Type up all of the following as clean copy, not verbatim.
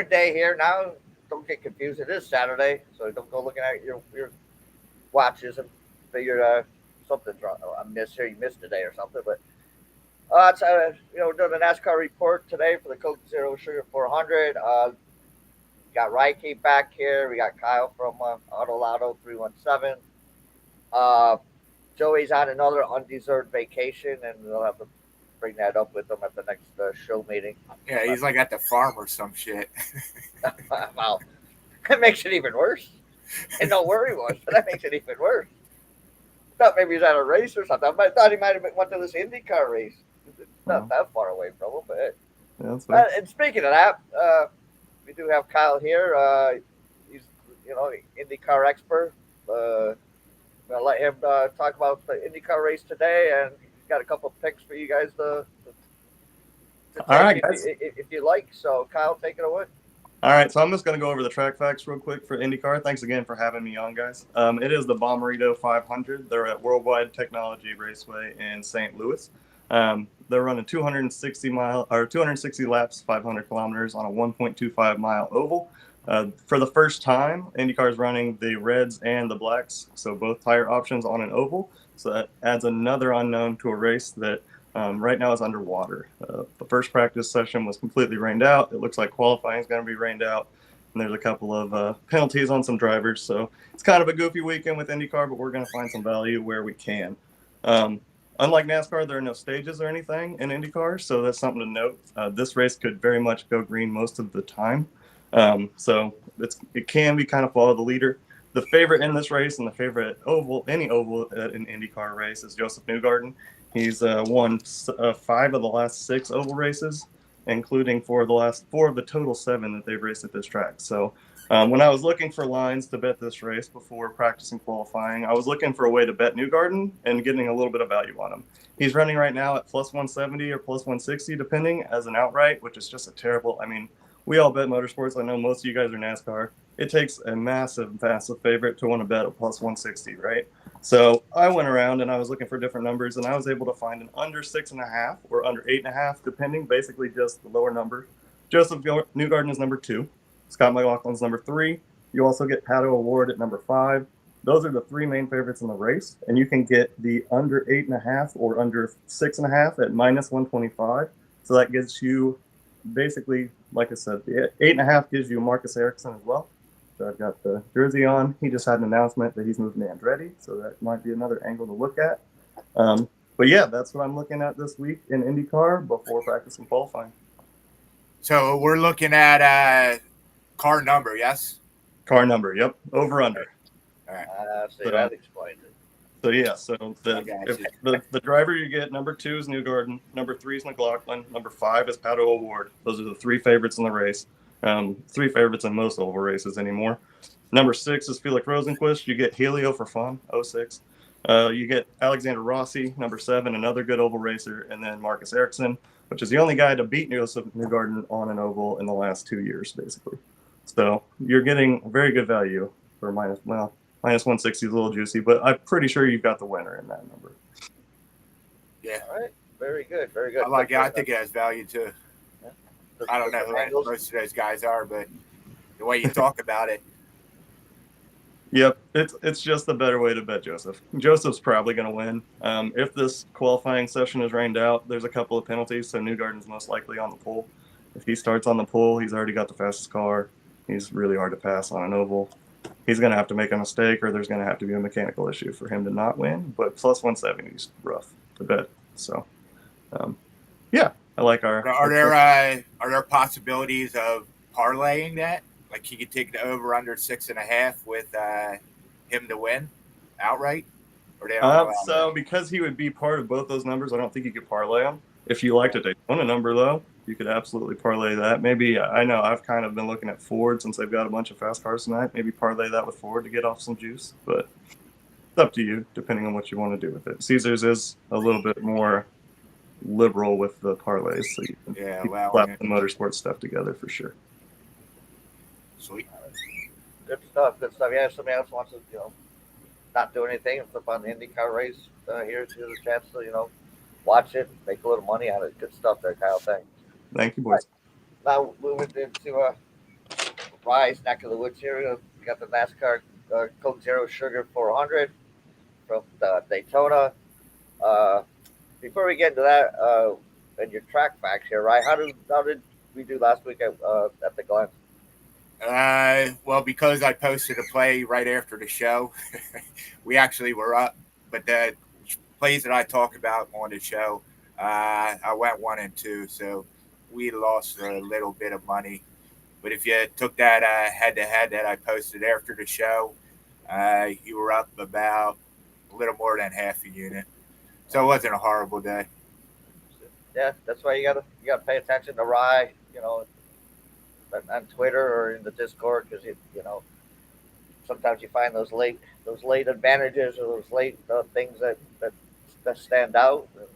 different day here now. Don't get confused. It is Saturday, so don't go looking at your watches and figure something's wrong. I missed here. You missed today or something. But it's doing the NASCAR report today for the Coke Zero Sugar 400. Got Wrycape back here. We got Kyle from Auto Lotto 317. Uh, Joey's on another undeserved vacation, and we'll have to bring that up with him at the next show meeting. Yeah, he's like at the farm or some shit. Wow, that makes it even worse. And don't worry, was, but that makes it even worse. I thought maybe he's at a race or something. I thought he might have went to this IndyCar race. It's not that far away from him, but yeah, that's right. and speaking of that, we do have Kyle here. He's IndyCar expert. I'll let him talk about the IndyCar race today, and he's got a couple of picks for you guys to take All right, guys. if you like. So, Kyle, take it away. All right, so I'm just going to go over the track facts real quick for IndyCar. Thanks again for having me on, guys. It is the Bommarito 500. They're at Worldwide Technology Raceway in St. Louis. They're running 260 laps, 500 kilometers on a 1.25 mile oval. For the first time, IndyCar is running the reds and the blacks, so both tire options on an oval. So that adds another unknown to a race that right now is underwater. The first practice session was completely rained out. It looks like qualifying is going to be rained out, and there's a couple of penalties on some drivers. So it's kind of a goofy weekend with IndyCar, but we're going to find some value where we can. Unlike NASCAR, there are no stages or anything in IndyCar, so that's something to note. This race could very much go green most of the time. So it can be kind of follow the leader. The favorite in this race and the favorite any oval at an IndyCar race is Joseph Newgarden. He's won 5 of the last 6 oval races, including 4 of the total 7 that they've raced at this track. So when I was looking for lines to bet this race before practicing qualifying, I was looking for a way to bet Newgarden and getting a little bit of value on him. He's running right now at plus 170 or plus 160, depending, as an outright, which is just a terrible. I mean, we all bet motorsports. I know most of you guys are NASCAR. It takes a massive favorite to want to bet a plus 160, right? So I went around and I was looking for different numbers, and I was able to find an under 6.5 or under 8.5, depending, basically just the lower number. Joseph Newgarden is number 2. Scott McLaughlin's number 3. You also get Pato O'Ward at number 5. Those are the 3 main favorites in the race, and you can get the under 8.5 or under 6.5 at minus 125. So that gives you basically, like I said, the 8.5 gives you Marcus Ericsson as well. So I've got the jersey on. He just had an announcement that he's moving to Andretti, so that might be another angle to look at. But yeah, that's what I'm looking at this week in IndyCar before practicing qualifying. So we're looking at car number, yes? Car number, yep. Over under. All right. So that explains it. So yeah, so the driver you get, number 2 is Newgarden, number 3 is McLaughlin, number 5 is Pato O'Ward. Those are the 3 favorites in the race. 3 favorites in most oval races anymore. Number 6 is Felix Rosenqvist. You get Helio for fun, 06. You get Alexander Rossi, number 7, another good oval racer, and then Marcus Ericsson, which is the only guy to beat Joseph Newgarden on an oval in the last 2 years, basically. So you're getting very good value for minus 160 is a little juicy, but I'm pretty sure you've got the winner in that number. Yeah. All right. Very good. Very good. I think it has value too. Yeah. I don't know who most of those guys are, but the way you talk about it. Yep, it's just a better way to bet Joseph. Joseph's probably going to win. If this qualifying session is rained out, there's a couple of penalties, so Newgarden's most likely on the pole. If he starts on the pole, he's already got the fastest car. He's really hard to pass on an oval. He's going to have to make a mistake, or there's going to have to be a mechanical issue for him to not win. But plus 170 is rough to bet. So, yeah, I like our. Are there possibilities of parlaying that? Like he could take the over under 6.5 with him to win outright, or they don't so because he would be part of both those numbers, I don't think you could parlay them. If you liked to take a number though, you could absolutely parlay that. Maybe I know I've kind of been looking at Ford since they've got a bunch of fast cars tonight. Maybe parlay that with Ford to get off some juice, but it's up to you depending on what you want to do with it. Caesars is a little bit more liberal with the parlays, so you can slap the motorsport stuff together for sure. Sweet. Good stuff. Good stuff. Yeah, if somebody else wants to, not do anything, flip on the IndyCar race, here's a chance to, watch it, make a little money out of it. Good stuff there, Kyle. Thanks. Thank you, boys. Now moving into Rye's neck of the woods here. We got the NASCAR Coke Zero Sugar 400 from Daytona. Uh, Before we get into that, and your track facts here, Rye, how did we do last week at the Glen? Well, because I posted a play right after the show, we actually were up. But the plays that I talk about on the show, I went 1-2, so we lost a little bit of money. But if you took that head-to-head that I posted after the show, you were up about a little more than half a unit. So it wasn't a horrible day. Yeah, that's why you gotta pay attention to Rye, on Twitter or in the Discord, because sometimes you find those late advantages or those late things that stand out. And,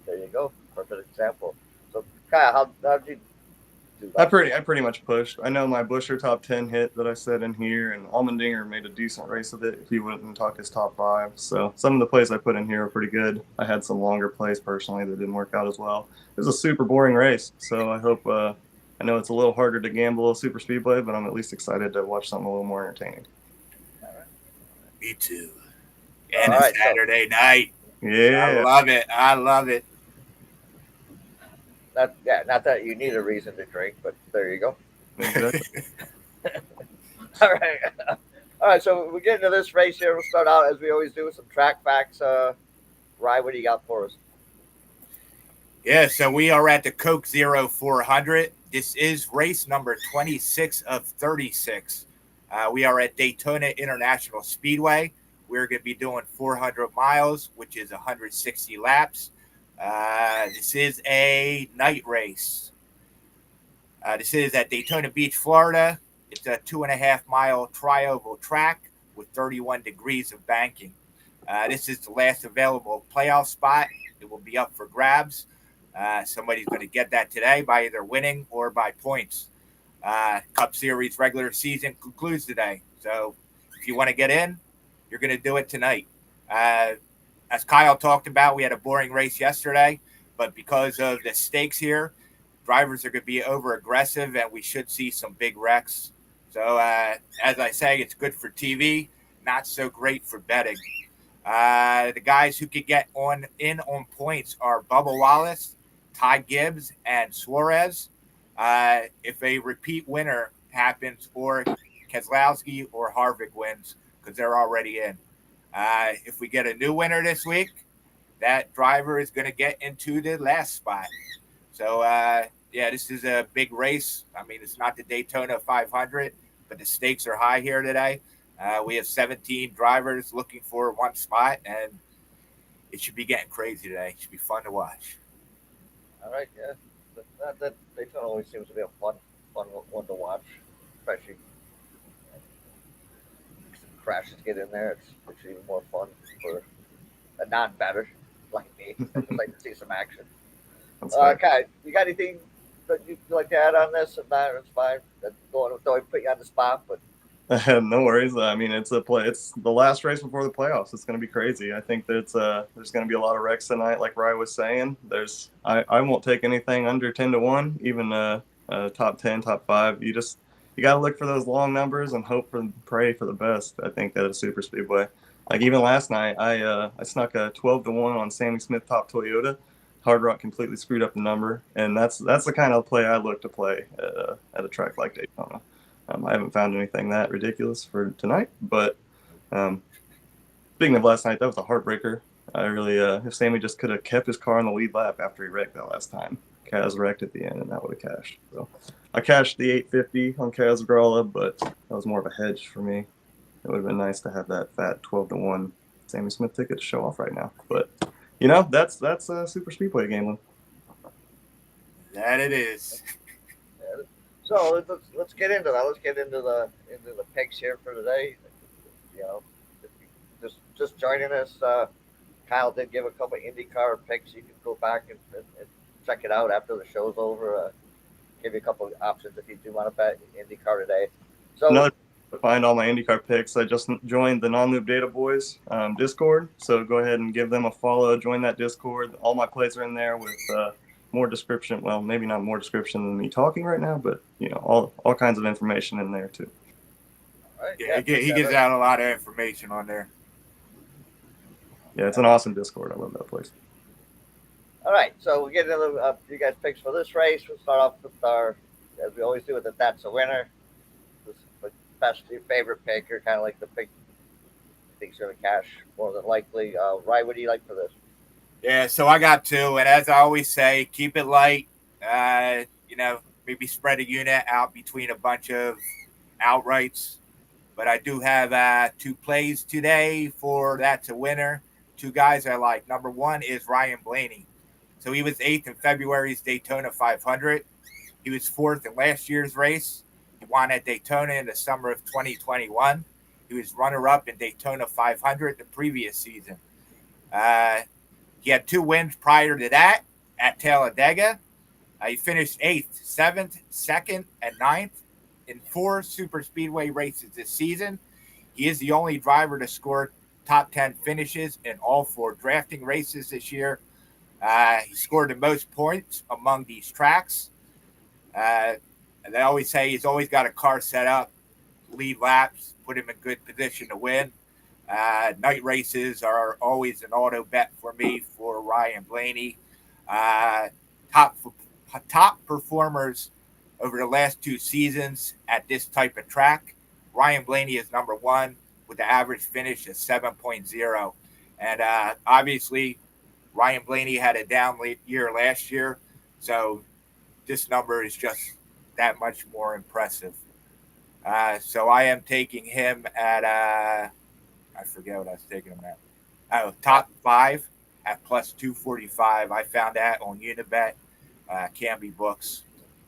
there you go, perfect example. So Kyle, how'd you do I that? pretty much pushed. I know my Busher top 10 hit that I said in here, and Almendinger made a decent race of it if he wouldn't talk his top 5. So some of the plays I put in here are pretty good. I had some longer plays personally that didn't work out as well. It was a super boring race, so I hope. I know it's a little harder to gamble a super speedway, but I'm at least excited to watch something a little more entertaining. All right. Me too. All And a right, so Saturday night. I Yeah. love it. I love it. not that you need a reason to drink, but there you go. Exactly. All right. All right, so we get into this race here. We'll start out as we always do with some track facts. Rye, what do you got for us? Yeah, so we are at the Coke Zero 400. This is race number 26 of 36. We are at Daytona International Speedway. We're going to be doing 400 miles, which is 160 laps. This is a night race. This is at Daytona Beach, Florida. It's a 2.5-mile tri-oval track with 31 degrees of banking. This is the last available playoff spot. It will be up for grabs. Somebody's going to get that today by either winning or by points. Cup Series regular season concludes today. So if you want to get in, you're going to do it tonight. As Kyle talked about, we had a boring race yesterday, but because of the stakes here, drivers are going to be over aggressive, and we should see some big wrecks. So as I say, it's good for TV, not so great for betting. The guys who could get on points are Bubba Wallace, Ty Gibbs, and Suarez. If a repeat winner happens, or Keselowski or Harvick wins, because they're already in. If we get a new winner this week, that driver is going to get into the last spot. So, this is a big race. I mean, it's not the Daytona 500, but the stakes are high here today. We have 17 drivers looking for one spot, and it should be getting crazy today. It should be fun to watch. All right, yeah. That Daytona always seems to be a fun one to watch, especially some crashes get in there. It's even more fun for a non-batter like me. I just like to see some action. That's right. Okay, you got anything that you'd like to add on this? If not, it's fine. Don't put you on the spot, but No worries. I mean, it's the last race before the playoffs. It's going to be crazy. I think that there's going to be a lot of wrecks tonight, like Rye was saying. I won't take anything under 10-1, even top 10, top 5. You got to look for those long numbers and pray for the best. I think that a super speedway. Like even last night, I snuck a 12-1 on Sammy Smith top Toyota. Hard Rock completely screwed up the number, and that's the kind of play I look to play at a track like Daytona. I haven't found anything that ridiculous for tonight, but speaking of last night, that was a heartbreaker. I really, if Sammy just could have kept his car on the lead lap after he wrecked that last time, Kaz wrecked at the end, and that would have cashed. So I cashed the 850 on Kaz Gralla, but that was more of a hedge for me. It would have been nice to have that fat 12-1 Sammy Smith ticket to show off right now, but that's super speedway gambling. That it is. so let's get into that. Let's get into the picks here for today. If you just joining us. Kyle did give a couple of IndyCar picks. You can go back and check it out after the show's over. Give you a couple of options if you do want to bet IndyCar today. So Another to find all my IndyCar picks, I just joined the Non-Loop Data Boys Discord, so go ahead and give them a follow. Join that Discord. All my plays are in there with more description. Well, maybe not more description than me talking right now, but all kinds of information in there too. All right, Yeah, he gives out a lot of information on there. Yeah, it's an awesome Discord. I love that place. All right, so we'll get into you guys' picks for this race. We'll start off with our, as we always do, with the That's a Winner. The best, your favorite picker, kind of like the pick thinks going to cash more than likely. Ryan, what do you like for this? Yeah, so I got two, and as I always say, keep it light. Maybe spread a unit out between a bunch of outrights. But I do have two plays today for That's a Winner. Two guys I like. Number one is Ryan Blaney. So he was 8th in February's Daytona 500. He was 4th in last year's race. He won at Daytona in the summer of 2021. He was runner-up in Daytona 500 the previous season. He had 2 wins prior to that at Talladega. He finished 8th, 7th, 2nd, and 9th in 4 super speedway races this season. He is the only driver to score top 10 finishes in all 4 drafting races this year. He scored the most points among these tracks. And they always say he's always got a car set up, lead laps, put him in good position to win. Night races are always an auto bet for me for Ryan Blaney. Top performers over the last 2 seasons at this type of track. Ryan Blaney is number 1 with the average finish of 7.0. And obviously, Ryan Blaney had a down year last year, so this number is just that much more impressive. So I am taking him at, I forget what I was taking him at. Top 5 at plus 245. I found that on Unibet, Canby Books.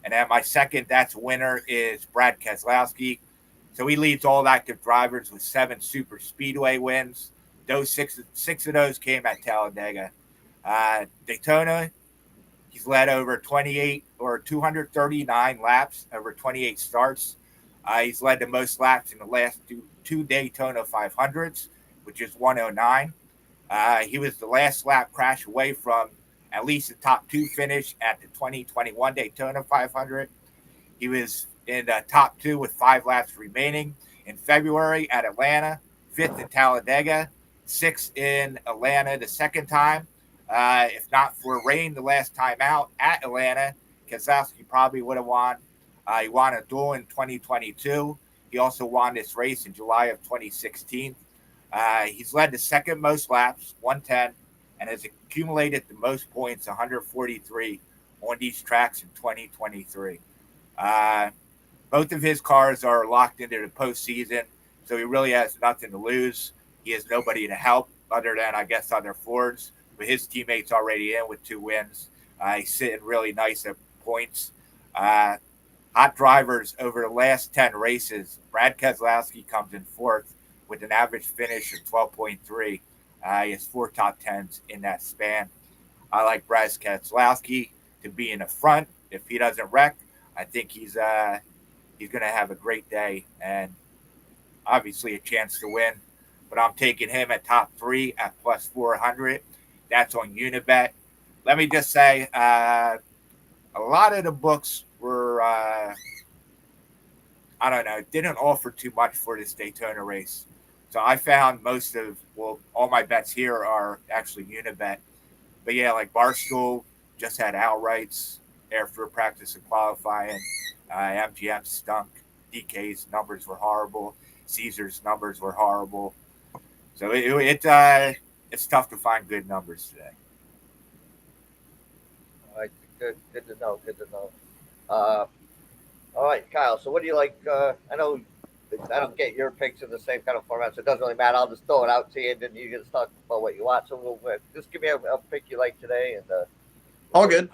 And then my second That's a Winner is Brad Keselowski. So he leads all active drivers with 7 super speedway wins. Those six of those came at Talladega. Daytona, he's led over 239 laps over 28 starts. He's led the most laps in the last two Daytona 500s, which is 109. He was the last lap crash away from at least the top 2 finish at the 2021 Daytona 500. He was in the top 2 with 5 laps remaining in February at Atlanta, 5th in Talladega, 6th in Atlanta the second time. If not for rain the last time out at Atlanta, Keselowski probably would have won. He won a duel in 2022. He also won this race in July of 2016. He's led the second most laps, 110, and has accumulated the most points, 143, on these tracks in 2023. Both of his cars are locked into the postseason, so he really has nothing to lose. He has nobody to help other than, I guess, other Fords. But his teammates already in with 2 wins. He's sitting really nice at points. Hot drivers over the last 10 races. Brad Keselowski comes in 4th with an average finish of 12.3. He has 4 top 10s in that span. I like Brad Keselowski to be in the front. If he doesn't wreck, I think he's going to have a great day and obviously a chance to win. But I'm taking him at top 3 at plus 400. That's on Unibet. Let me just say, a lot of the books were, didn't offer too much for this Daytona race. So I found all my bets here are actually Unibet. But yeah, like Barstool just had outrights after practice and qualifying. MGM stunk. DK's numbers were horrible. Caesar's numbers were horrible. So it's tough to find good numbers today. All right, good to know. Good to know. All right, Kyle. So what do you like? I know I don't get your picks in the same kind of format, so it doesn't really matter. I'll just throw it out to you, and then you can talk about what you want. So we'll just give me a pick you like today, and all good.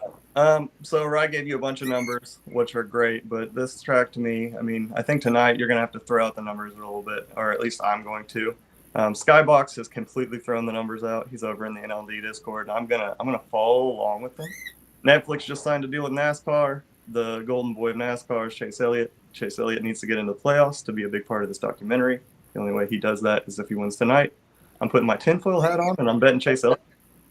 So I gave you a bunch of numbers, which are great, but this track to me, I think tonight you're gonna have to throw out the numbers a little bit, or at least I'm going to. Skybox has completely thrown the numbers out. He's over in the NLD Discord. I'm gonna follow along with them. Netflix just signed a deal with NASCAR. The golden boy of NASCAR is Chase Elliott. Chase Elliott needs to get into the playoffs to be a big part of this documentary. The only way he does that is if he wins tonight. I'm putting my tinfoil hat on and I'm betting Chase Elliott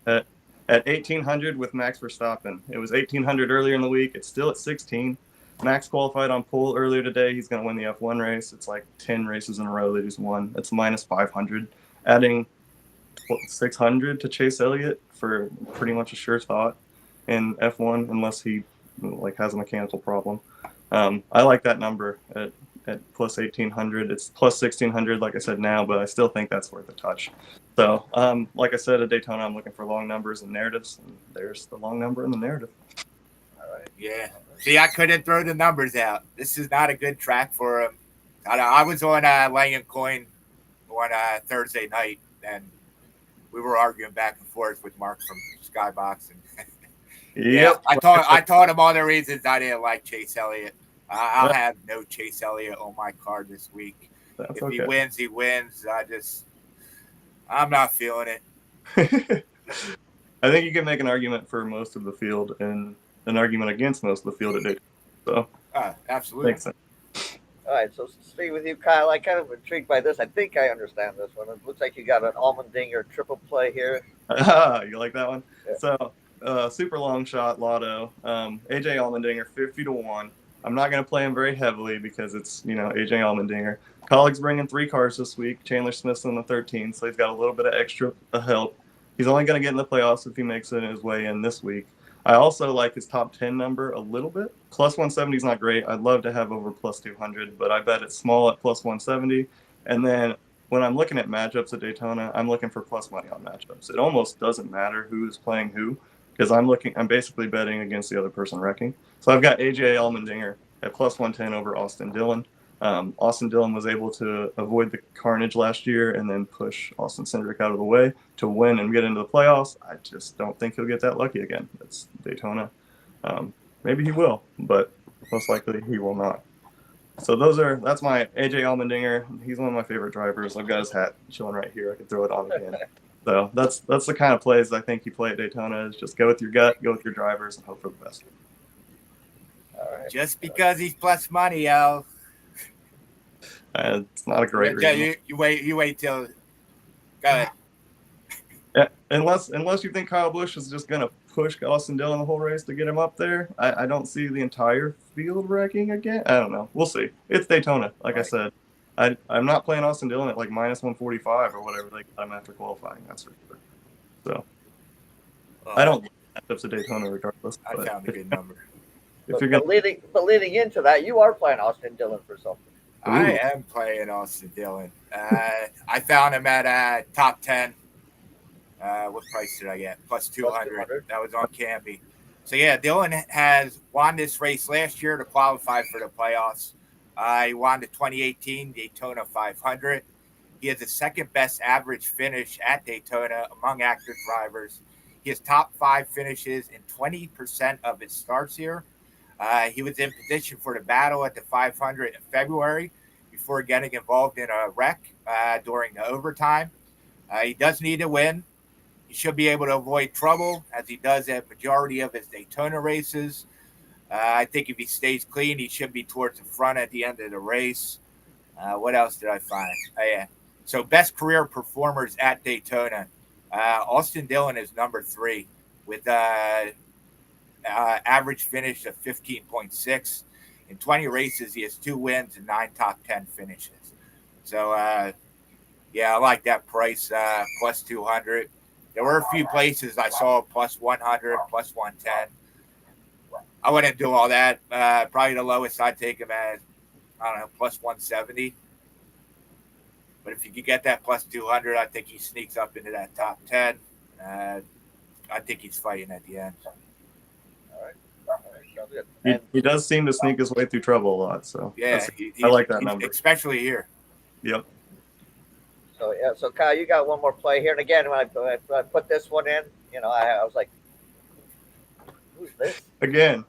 at at 1,800 with Max Verstappen. It was 1,800 earlier in the week. It's still at 16. Max qualified on pole earlier today. He's going to win the F1 race. It's like 10 races in a row that he's won. It's minus 500, adding 600 to Chase Elliott for pretty much a sure thought in F1, unless he like has a mechanical problem. I like that number at plus 1,800. It's plus 1,600, like I said now, but I still think that's worth a touch. So, like I said, at Daytona, I'm looking for long numbers and narratives, and there's the long number and the narrative. All right. Yeah. See, I couldn't throw the numbers out. This is not a good track for him. I was on Laying Coin on Thursday night, and we were arguing back and forth with Mark from Skybox. And Yep. I told him all the reasons I didn't like Chase Elliott. I'll have no Chase Elliott on my card this week. That's if okay. he wins, he wins. I'm not feeling it. I think you can make an argument for most of the field and an argument against most of the field at Daytona. So, absolutely. Makes sense. All right, so stay with you, Kyle. I kind of intrigued by this. I think I understand this one. It looks like you got an Allmendinger triple play here. You like that one? Yeah. So, super long shot lotto. AJ Allmendinger, 50 to 1. I'm not going to play him very heavily because it's, AJ Allmendinger. Colleagues bringing 3 cars this week. Chandler Smith's on the 13th, so he's got a little bit of extra help. He's only going to get in the playoffs if he makes it his way in this week. I also like his top 10 number a little bit. Plus 170 is not great. I'd love to have over plus 200, but I bet it's small at plus 170. And then when I'm looking at matchups at Daytona, I'm looking for plus money on matchups. It almost doesn't matter who's playing who because I'm basically betting against the other person wrecking. So I've got AJ Allmendinger at plus 110 over Austin Dillon. Austin Dillon was able to avoid the carnage last year and then push Austin Cindric out of the way to win and get into the playoffs. I just don't think he'll get that lucky again. It's Daytona. Maybe he will, but most likely he will not. So that's my AJ Allmendinger. He's one of my favorite drivers. I've got his hat chilling right here. I could throw it on again. So that's the kind of plays I think you play at Daytona is just go with your gut, go with your drivers, and hope for the best. All right. Just because he's plus money, Al. It's not a great reason. You wait till. Go ahead. Yeah, unless you think Kyle Busch is just going to push Austin Dillon the whole race to get him up there, I don't see the entire field wrecking again. I don't know. We'll see. It's Daytona, like I said. I'm not playing Austin Dillon at like minus 145 or whatever they got him after qualifying. That's for sure. So I don't like matchups at Daytona regardless. I found a good number. But leading into that, you are playing Austin Dillon for something. I am playing Austin Dillon. I found him at top 10. What price did I get? Plus 200. That was on Canby. So, yeah, Dillon has won this race last year to qualify for the playoffs. He won the 2018 Daytona 500. He has the second best average finish at Daytona among active drivers. He has top 5 finishes in 20% of his starts here. He was in position for the battle at the 500 in February before getting involved in a wreck during the overtime. He does need to win. He should be able to avoid trouble as he does at majority of his Daytona races. I think if he stays clean, he should be towards the front at the end of the race. What else did I find? Yeah. So best career performers at Daytona. Austin Dillon is number 3 with average finish of 15.6. In 20 races, he has 2 wins and 9 top 10 finishes. So, yeah, I like that price, plus 200. There were a few places I saw plus 100, plus 110. I wouldn't do all that. Probably the lowest I'd take him at, I don't know, plus 170. But if you could get that plus 200, I think he sneaks up into that top 10. I think he's fighting at the end. All right. Sounds good. He does seem to sneak his way through trouble a lot. So yeah, I like that number. Especially here. Yep. So Kyle, you got one more play here. And again, when I put this one in, I was like, who's this? Again,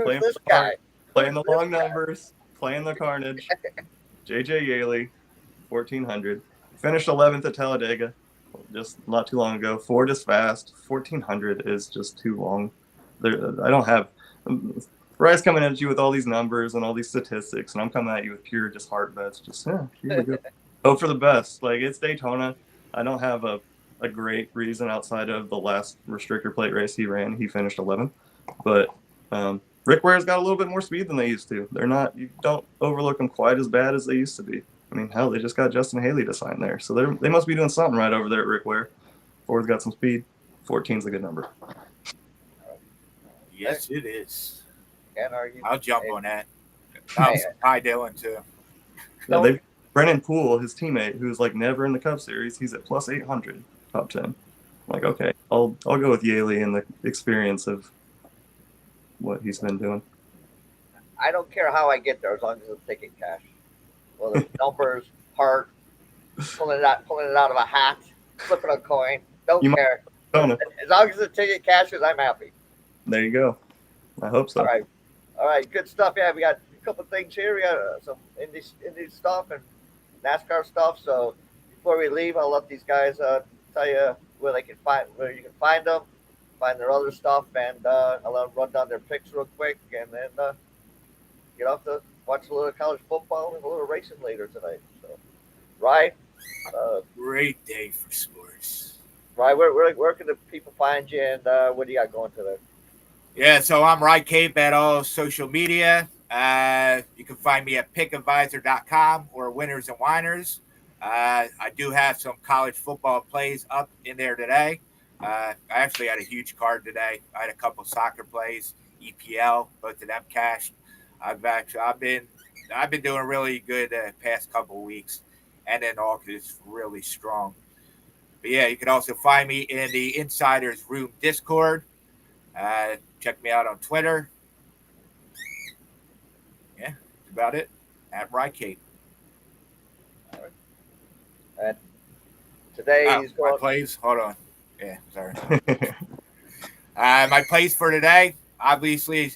Who's this guy? Playing the long numbers, playing the carnage. JJ Yaley, 1400. Finished 11th at Talladega just not too long ago. Ford is fast. 1400 is just too long. I don't have Bryce coming at you with all these numbers and all these statistics, and I'm coming at you with pure just heart bets. Just here we go. Hope for the best. Like, it's Daytona. I don't have a a great reason outside of the last restrictor plate race he ran. He finished 11th, but Rick Ware's got a little bit more speed than they used to. They're not. You don't overlook them quite as bad as they used to be. I mean, hell, they just got Justin Haley to sign there, so they must be doing something right over there at Rick Ware. Ford's got some speed. 14's a good number. Yes, it is. Can't argue. I'll jump on that. Hi, Dylan, too. Yeah, they've Brennan Poole, his teammate, who's like never in the Cup Series. He's at plus 800, top 10. I'm like, okay, I'll go with Yaley and the experience of what he's been doing. I don't care how I get there as long as it's ticket cash. Well, the numbers, part, pulling it out of a hat, flipping a coin. Don't care. As long as the ticket cashes, I'm happy. There you go. I hope so. All right, good stuff. Yeah, we got a couple things here. We got some indie stuff and NASCAR stuff. So before we leave, I'll let these guys tell you where you can find them, find their other stuff, and I'll let them run down their picks real quick, and then get off to watch a little college football and a little racing later tonight. So, Ryan, great day for sports. Ryan, where can the people find you, and what do you got going today? Yeah, so I'm Wrycape at all social media. You can find me at pickadvisor.com or Winners and Winers. I do have some college football plays up in there today. I actually had a huge card today. I had a couple soccer plays, EPL, both of them cashed. I've been doing really good the past couple of weeks, and then August is really strong. But yeah, you can also find me in the Insiders Room Discord. Check me out on Twitter. Yeah, that's about it. At Wrycape. All right. And today he's going. My plays. Hold on. Yeah, sorry. My plays for today, obviously,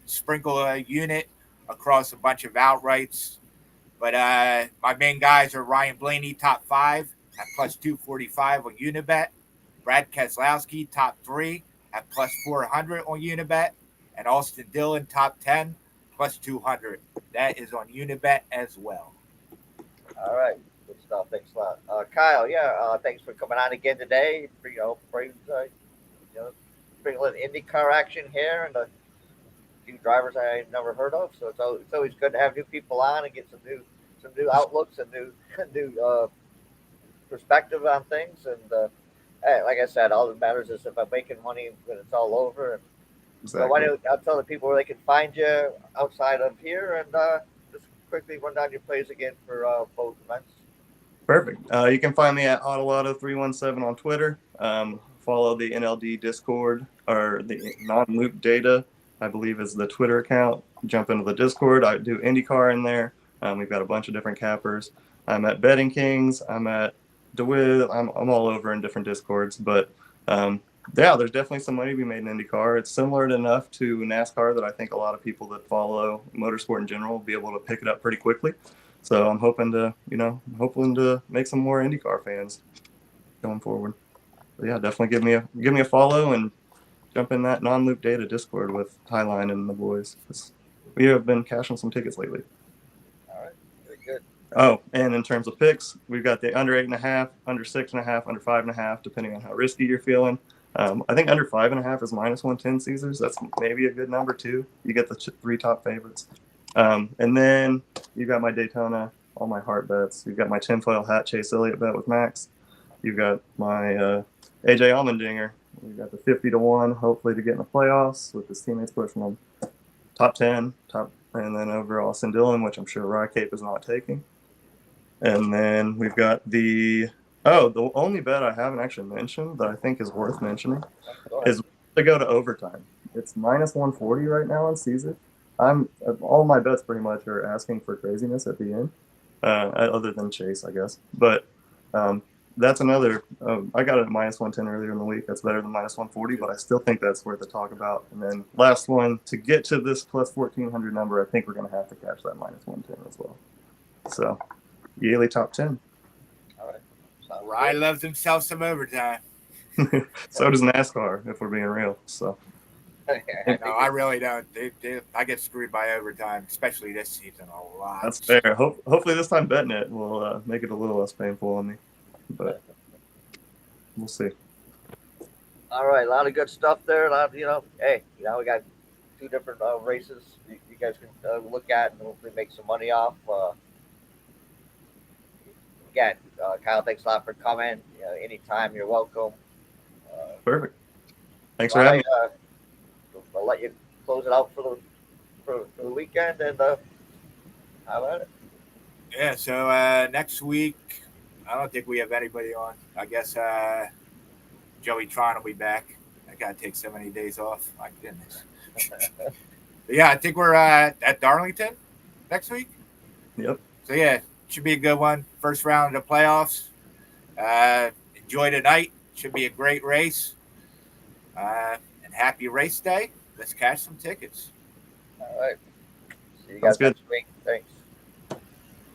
sprinkle a unit across a bunch of outrights. But my main guys are Ryan Blaney, top 5 at plus 245 on Unibet. Brad Keselowski, top 3 at plus 400 on Unibet. And Austin Dillon, top 10, plus 200. That is on Unibet as well. All right. Good stuff. Thanks a lot. Kyle, thanks for coming on again today. Bring a little IndyCar action here and a few drivers I never heard of. So it's always good to have new people on and get some new outlooks and new perspective on things. And hey, like I said, all that matters is if I'm making money when it's all over. And Exactly. so I'll tell the people where they can find you outside of here, and just quickly run down your plays again for both events. Perfect. You can find me at Autolotto317 on Twitter. Follow the NLD Discord, or the non-loop data, I believe is the Twitter account. Jump into the Discord. I do IndyCar in there. We've got a bunch of different cappers. I'm at Betting Kings. I'm at DeWitt. I'm all over in different Discords. But there's definitely some money to be made in IndyCar. It's similar enough to NASCAR that I think a lot of people that follow motorsport in general will be able to pick it up pretty quickly. So I'm hoping to make some more IndyCar fans going forward. But yeah, definitely give me a follow and jump in that non-loop data Discord with Highline and the boys. We have been cashing some tickets lately. All right, very good. Oh, and in terms of picks, we've got the under 8.5, under 6.5, under 5.5, depending on how risky you're feeling. I think under 5.5 is minus 110 Caesars. That's maybe a good number too. You get the 3 top favorites. And then you've got my Daytona, all my heart bets. You've got my tinfoil hat Chase Elliott bet with Max. You've got my AJ Allmendinger. We've got the 50-1, hopefully to get in the playoffs with his teammates pushing them. Top 10, and then over Austin Dillon, which I'm sure Wrycape is not taking. And then we've got the only bet I haven't actually mentioned that I think is worth mentioning is to go to overtime. It's minus 140 right now on Caesar. All my bets pretty much are asking for craziness at the end, other than Chase, I guess. But that's another. I got it at minus 110 earlier in the week. That's better than minus 140, but I still think that's worth a talk about. And then last one, to get to this plus 1,400 number, I think we're going to have to catch that minus 110 as well. So, Yaley top 10. All right. Ryan loves himself some overtime. So does NASCAR, if we're being real. So. No, I really don't. I get screwed by overtime, especially this season, a lot. That's fair. Hopefully this time betting it will make it a little less painful on me. But We'll see. All right, a lot of good stuff there. A lot, hey, we got two different races you guys can look at and hopefully make some money off. Again, Kyle, thanks a lot for coming. Anytime, you're welcome. Perfect. Thanks for Why having me. I'll let you close it out for the weekend and how about it? Yeah, so next week, I don't think we have anybody on. I guess Joey Tron will be back. I got to take so many days off. My goodness. But yeah, I think we're at Darlington next week. Yep. So yeah, should be a good one. First round of the playoffs. Enjoy tonight. Should be a great race. And happy race day. Let's cash some tickets. All right. See you Sounds guys good. next week. Thanks.